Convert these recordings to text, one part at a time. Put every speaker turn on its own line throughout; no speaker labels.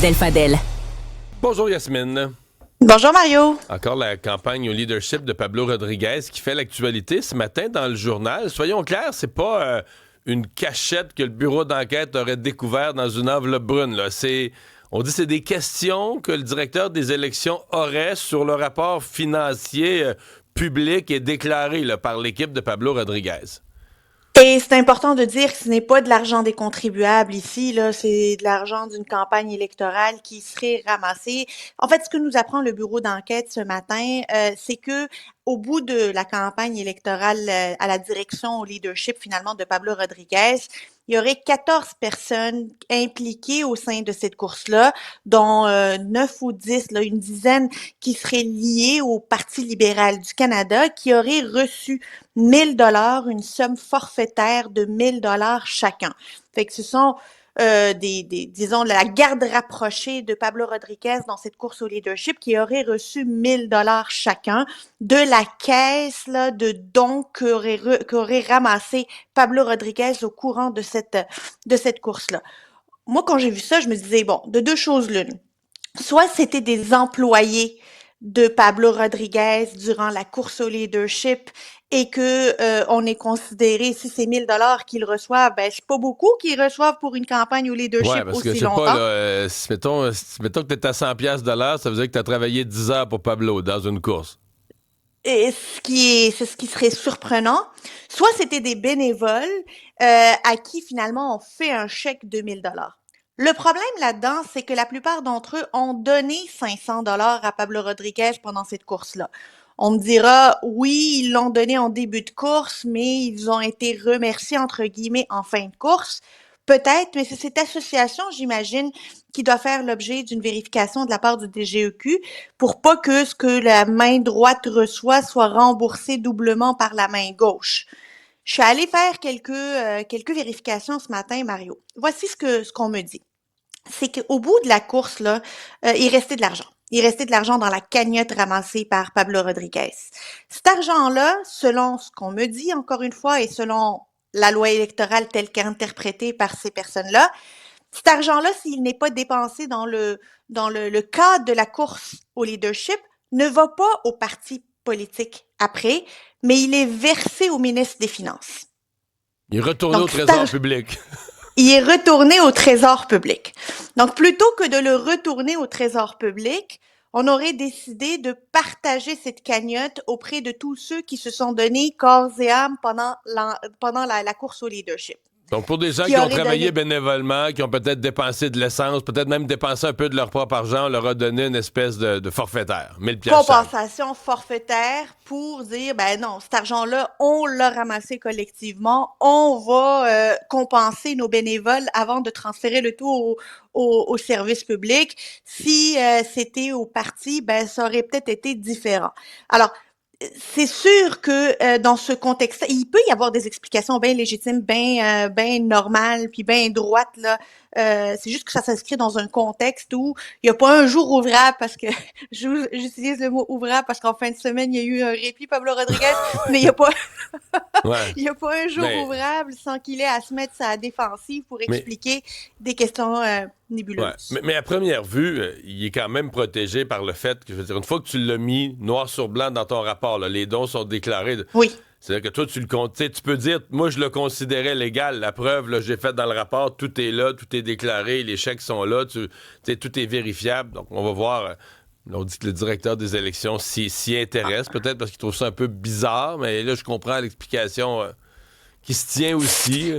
Del Fadel.
Bonjour Yasmine.
Bonjour Mario.
Encore la campagne au leadership de Pablo Rodriguez qui fait l'actualité ce matin dans le journal. Soyons clairs, c'est pas une cachette que le bureau d'enquête aurait découvert dans une enveloppe brune. Là. On dit que c'est des questions que le directeur des élections aurait sur le rapport financier public et déclaré là, par l'équipe de Pablo Rodriguez.
Et c'est important de dire que ce n'est pas de l'argent des contribuables ici, là, c'est de l'argent d'une campagne électorale qui serait ramassé. En fait, ce que nous apprend le bureau d'enquête ce matin, c'est que au bout de la campagne électorale à la direction, au leadership finalement de Pablo Rodriguez, il y aurait 14 personnes impliquées au sein de cette course-là, dont 9 ou 10, là, une dizaine qui seraient liées au Parti libéral du Canada, qui auraient reçu 1 000 $, une somme forfaitaire de 1 000 $ chacun. Fait que ce sont disons, la garde rapprochée de Pablo Rodriguez dans cette course au leadership qui aurait reçu 1 000 $ chacun de la caisse là, de dons qu'aurait ramassé Pablo Rodriguez au courant de cette course-là. Moi, quand j'ai vu ça, je me disais, bon, de deux choses l'une. Soit c'était des employés de Pablo Rodriguez durant la course au leadership et que on est considéré, si c'est 1 000 $ qu'ils reçoivent, ben c'est pas beaucoup qu'ils reçoivent pour une campagne au
Ouais,
leadership
parce que je
aussi
sais pas,
longtemps.
là, mettons que tu es à 100$ de l'heure, ça veut dire que tu as travaillé 10 heures pour Pablo dans une course.
Et c'est ce qui serait surprenant. Soit c'était des bénévoles à qui finalement on fait un chèque de 1 000 $. Le problème là-dedans, c'est que la plupart d'entre eux ont donné 500 $ à Pablo Rodriguez pendant cette course-là. On me dira, oui, ils l'ont donné en début de course, mais ils ont été remerciés, entre guillemets, en fin de course. Peut-être, mais c'est cette association, j'imagine, qui doit faire l'objet d'une vérification de la part du DGEQ pour pas que ce que la main droite reçoit soit remboursé doublement par la main gauche. Je suis allée faire quelques vérifications ce matin, Mario. Voici ce qu'on me dit. C'est qu'au bout de la course, là, il restait de l'argent. Il restait de l'argent dans la cagnotte ramassée par Pablo Rodriguez. Cet argent-là, selon ce qu'on me dit encore une fois et selon la loi électorale telle qu'interprétée par ces personnes-là, cet argent-là, s'il n'est pas dépensé dans le cadre de la course au leadership, ne va pas au parti politique après, mais il est versé au ministre des Finances.
Il est retourné au
Donc,
trésor public.
il est retourné au trésor public. Donc, plutôt que de le retourner au trésor public, on aurait décidé de partager cette cagnotte auprès de tous ceux qui se sont donnés corps et âme pendant la course au leadership.
Donc, pour des
Ce
gens
qui
qui ont
aurait
travaillé
donné
bénévolement, qui ont peut-être dépensé de l'essence, peut-être même dépensé un peu de leur propre argent, on leur a donné une espèce de forfaitaire, 1000$ chaque.
compensation forfaitaire pour dire, ben non, cet argent-là, on l'a ramassé collectivement, on va compenser nos bénévoles avant de transférer le tout au service public. Si c'était au parti, ben ça aurait peut-être été différent. Alors, c'est sûr que dans ce contexte, il peut y avoir des explications bien légitimes, bien normales, puis bien droites là. C'est juste que ça s'inscrit dans un contexte où il n'y a pas un jour ouvrable parce que j'utilise le mot ouvrable parce qu'en fin de semaine il y a eu un répit Pablo Rodriguez, mais il n'y a pas
Ouais.
il y a pas un jour
Mais,
ouvrable sans qu'il ait à se mettre sa défensive pour
mais,
expliquer des questions
ouais.
nébuleuses.
Mais à première vue, il est quand même protégé par le fait que, je veux dire, une fois que tu l'as mis noir sur blanc dans ton rapport, là, les dons sont déclarés.
Oui.
C'est-à-dire que toi, tu le comptes. Tu peux dire, moi, je le considérais légal. La preuve, là, j'ai fait dans le rapport, tout est là, tout est déclaré, les chèques sont là, tout est vérifiable. Donc, on va voir. On dit que le directeur des élections s'y intéresse, peut-être parce qu'il trouve ça un peu bizarre, mais là, je comprends l'explication qui se tient aussi.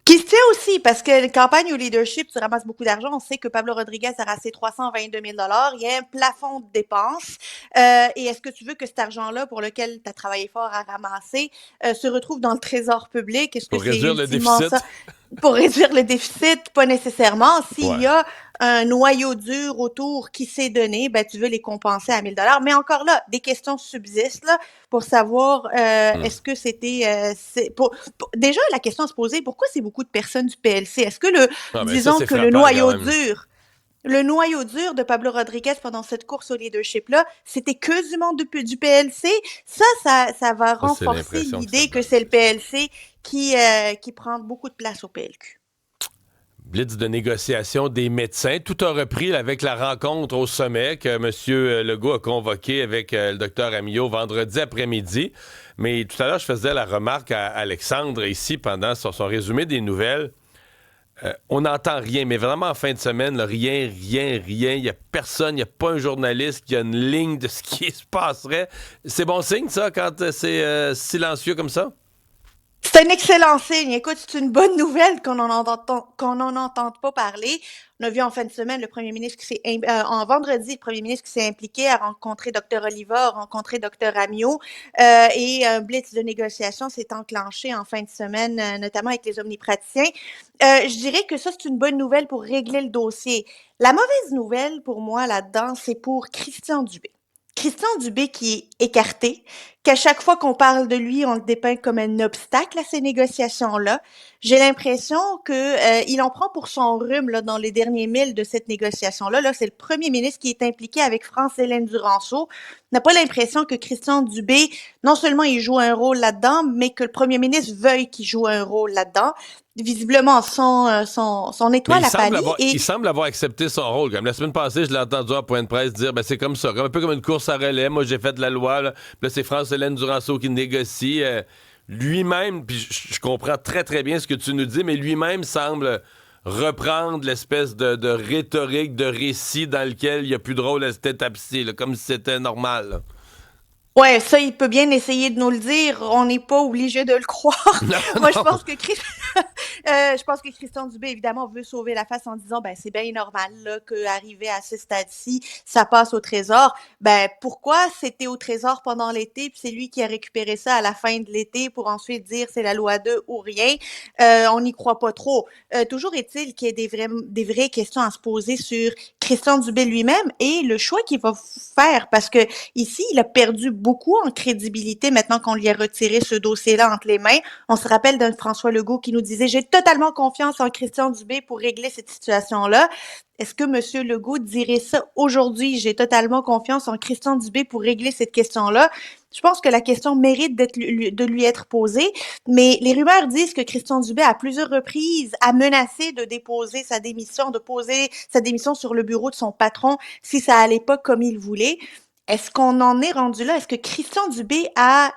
Qui se tient aussi, parce que la campagne au leadership, tu ramasses beaucoup d'argent. On sait que Pablo Rodriguez a ramassé 322 000 $. Il y a un plafond de dépenses. Et est-ce que tu veux que cet argent-là, pour lequel tu as travaillé fort à ramasser, se retrouve dans le trésor public? Est-ce que
Pour
c'est
réduire le
ultimement ça?
déficit.
Pour réduire le déficit, pas nécessairement. S'il
Ouais.
y a un noyau dur autour qui s'est donné, ben tu veux les compenser à 1 000 $. Mais encore là, des questions subsistent là, pour savoir
Hmm.
est-ce que c'était déjà la question à se poser, pourquoi c'est beaucoup de personnes du PLC? Est-ce que
Ah, ben ça,
disons
c'est
que le
frappant quand
noyau
même.
dur le noyau dur de Pablo Rodriguez pendant cette course au leadership-là, c'était que du monde du PLC. Ça va
Ça, c'est
renforcer
l'impression que ça
l'idée que
donne,
c'est le
c'est ça.
PLC qui prend beaucoup de place au PLQ.
blitz de négociation des médecins. Tout a repris là, avec la rencontre au sommet que M. Legault a convoqué avec le docteur Amillot vendredi après-midi. Mais tout à l'heure, je faisais la remarque à Alexandre ici pendant son résumé des nouvelles. On n'entend rien, mais vraiment en fin de semaine, là, rien. Il n'y a personne, il n'y a pas un journaliste qui a une ligne de ce qui se passerait. C'est bon signe, ça, quand c'est silencieux comme ça?
C'est un excellent signe. Écoute, c'est une bonne nouvelle qu'on n'en entende pas parler. On a vu en fin de semaine le premier ministre en vendredi, le premier ministre qui s'est impliqué à rencontrer Dr. Oliva, a rencontré Dr. Amio, et un blitz de négociation s'est enclenché en fin de semaine, notamment avec les omnipraticiens. Je dirais que ça, c'est une bonne nouvelle pour régler le dossier. La mauvaise nouvelle pour moi là-dedans, c'est pour Christian Dubé. Christian Dubé qui est écarté, qu'à chaque fois qu'on parle de lui, on le dépeint comme un obstacle à ces négociations-là. J'ai l'impression que il en prend pour son rhume là, dans les derniers milles de cette négociation-là. Là, c'est le premier ministre qui est impliqué avec France-Hélène Duranceau. On n'a pas l'impression que Christian Dubé, non seulement il joue un rôle là-dedans, mais que le premier ministre veuille qu'il joue un rôle là-dedans. Visiblement, son
Mais
étoile a pâli.
il semble avoir accepté son rôle. Comme la semaine passée, je l'ai entendu à point de presse dire ben, c'est comme ça, un peu comme une course à relais. Moi, j'ai fait la loi. Là, puis là c'est France-Hélène Duranceau qui négocie. Lui-même, puis je comprends très, très bien ce que tu nous dis, mais lui-même semble reprendre l'espèce de rhétorique, de récit dans lequel il n'y a plus de rôle à cette étape-ci, là, comme si c'était normal. Là.
Ouais, ça, il peut bien essayer de nous le dire. On n'est pas obligé de le croire.
Non,
Moi,
non.
je pense que Christian Dubé, évidemment, veut sauver la face en disant, ben, c'est bien normal, là, qu'arriver à ce stade-ci, ça passe au Trésor. Ben, pourquoi c'était au Trésor pendant l'été, puis c'est lui qui a récupéré ça à la fin de l'été pour ensuite dire c'est la loi 2 ou rien? On n'y croit pas trop. Toujours est-il qu'il y a des vraies questions à se poser sur Christian Dubé lui-même et le choix qu'il va faire, parce que ici, il a perdu beaucoup en crédibilité maintenant qu'on lui a retiré ce dossier-là entre les mains. On se rappelle d'un François Legault qui nous disait « J'ai totalement confiance en Christian Dubé pour régler cette situation-là ». Est-ce que M. Legault dirait ça aujourd'hui? J'ai totalement confiance en Christian Dubé pour régler cette question-là. Je pense que la question mérite de lui être posée, mais les rumeurs disent que Christian Dubé, à plusieurs reprises, a menacé de déposer sa démission, de poser sa démission sur le bureau de son patron si ça allait pas comme il voulait. Est-ce qu'on en est rendu là? Est-ce que Christian Dubé a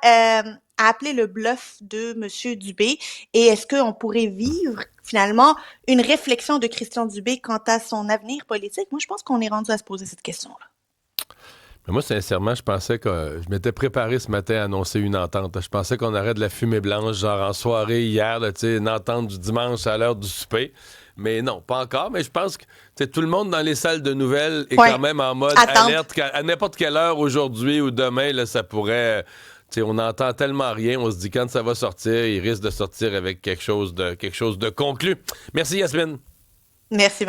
appelé le bluff de M. Dubé? Et est-ce qu'on pourrait vivre finalement une réflexion de Christian Dubé quant à son avenir politique? Moi, je pense qu'on est rendu à se poser cette question-là.
Mais moi, sincèrement, je pensais que je m'étais préparé ce matin à annoncer une entente. Je pensais qu'on aurait de la fumée blanche, genre en soirée hier, là, une entente du dimanche à l'heure du souper. Mais non, pas encore. Mais je pense que tout le monde dans les salles de nouvelles est quand même en mode alerte. À n'importe quelle heure aujourd'hui ou demain, là, ça pourrait... on n'entend tellement rien. On se dit quand ça va sortir, il risque de sortir avec quelque chose de conclu. Merci, Yasmine.
Merci.